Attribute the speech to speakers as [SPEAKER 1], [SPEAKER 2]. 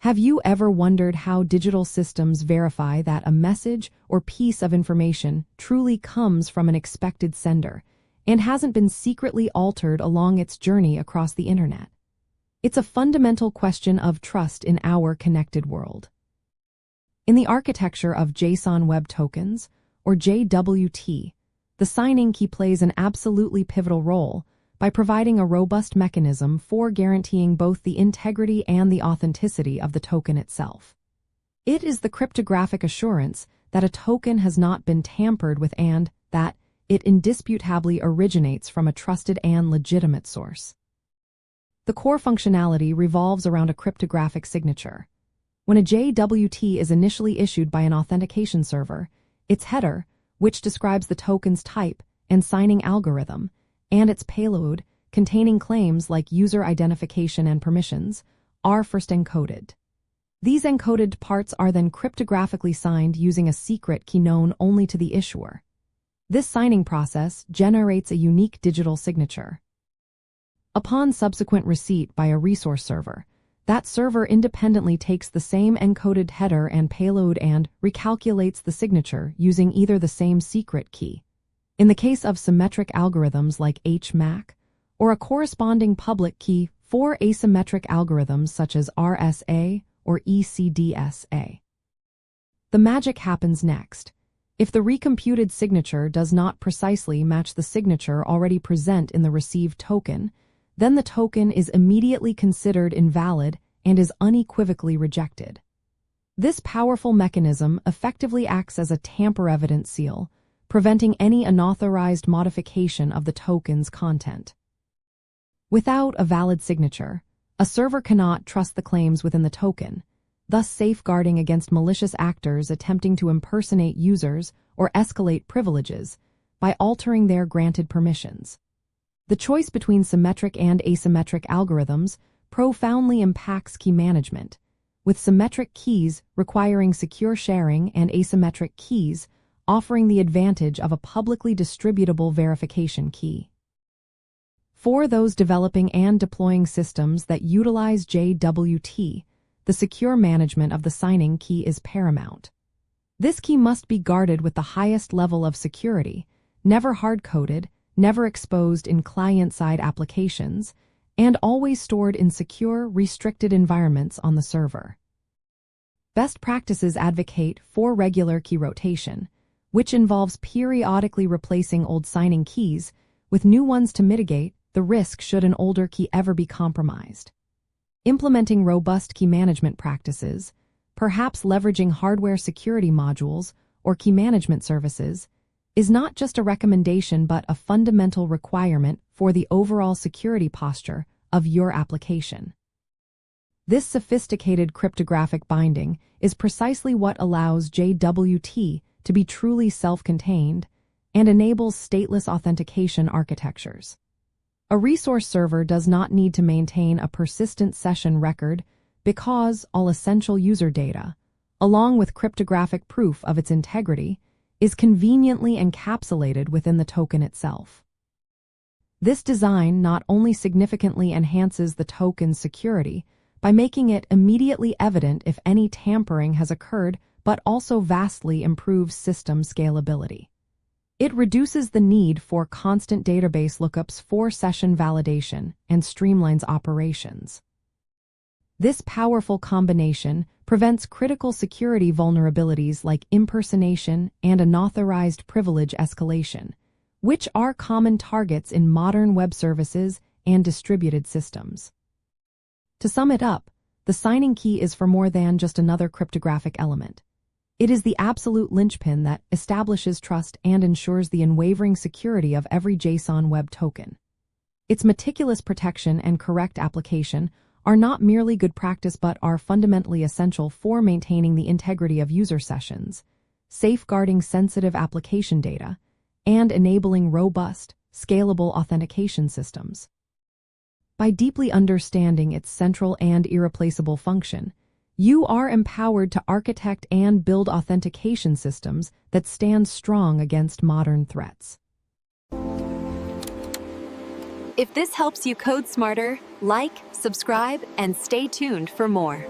[SPEAKER 1] Have you ever wondered how digital systems verify that a message or piece of information truly comes from an expected sender and hasn't been secretly altered along its journey across the internet? It's a fundamental question of trust in our connected world. In the architecture of JSON Web Tokens, or JWT, the signing key plays an absolutely pivotal role by providing a robust mechanism for guaranteeing both the integrity and the authenticity of the token itself. It is the cryptographic assurance that a token has not been tampered with and that it indisputably originates from a trusted and legitimate source. The core functionality revolves around a cryptographic signature. When a JWT is initially issued by an authentication server, its header, which describes the token's type and signing algorithm, and its payload, containing claims like user identification and permissions, are first encoded. These encoded parts are then cryptographically signed using a secret key known only to the issuer. This signing process generates a unique digital signature. Upon subsequent receipt by a resource server, that server independently takes the same encoded header and payload and recalculates the signature using either the same secret key, in the case of symmetric algorithms like HMAC, or a corresponding public key for asymmetric algorithms such as RSA or ECDSA. The magic happens next. If the recomputed signature does not precisely match the signature already present in the received token, then the token is immediately considered invalid and is unequivocally rejected. This powerful mechanism effectively acts as a tamper-evident seal, preventing any unauthorized modification of the token's content. Without a valid signature, a server cannot trust the claims within the token, thus safeguarding against malicious actors attempting to impersonate users or escalate privileges by altering their granted permissions. The choice between symmetric and asymmetric algorithms profoundly impacts key management, with symmetric keys requiring secure sharing and asymmetric keys offering the advantage of a publicly distributable verification key. For those developing and deploying systems that utilize JWT, the secure management of the signing key is paramount. This key must be guarded with the highest level of security, never hard-coded, never exposed in client-side applications, and always stored in secure, restricted environments on the server. Best practices advocate for regular key rotation, which involves periodically replacing old signing keys with new ones to mitigate the risk should an older key ever be compromised. Implementing robust key management practices, perhaps leveraging hardware security modules or key management services, is not just a recommendation but a fundamental requirement for the overall security posture of your application. This sophisticated cryptographic binding is precisely what allows JWT to be truly self-contained and enables stateless authentication architectures. A resource server does not need to maintain a persistent session record because all essential user data, along with cryptographic proof of its integrity, is conveniently encapsulated within the token itself. This design not only significantly enhances the token's security by making it immediately evident if any tampering has occurred, but also vastly improves system scalability. It reduces the need for constant database lookups for session validation and streamlines operations. This powerful combination prevents critical security vulnerabilities like impersonation and unauthorized privilege escalation, which are common targets in modern web services and distributed systems. To sum it up, the signing key is for more than just another cryptographic element. It is the absolute linchpin that establishes trust and ensures the unwavering security of every JSON Web Token. Its meticulous protection and correct application are not merely good practice but are fundamentally essential for maintaining the integrity of user sessions, safeguarding sensitive application data, and enabling robust, scalable authentication systems. By deeply understanding its central and irreplaceable function, you are empowered to architect and build authentication systems that stand strong against modern threats.
[SPEAKER 2] If this helps you code smarter, like, subscribe, and stay tuned for more.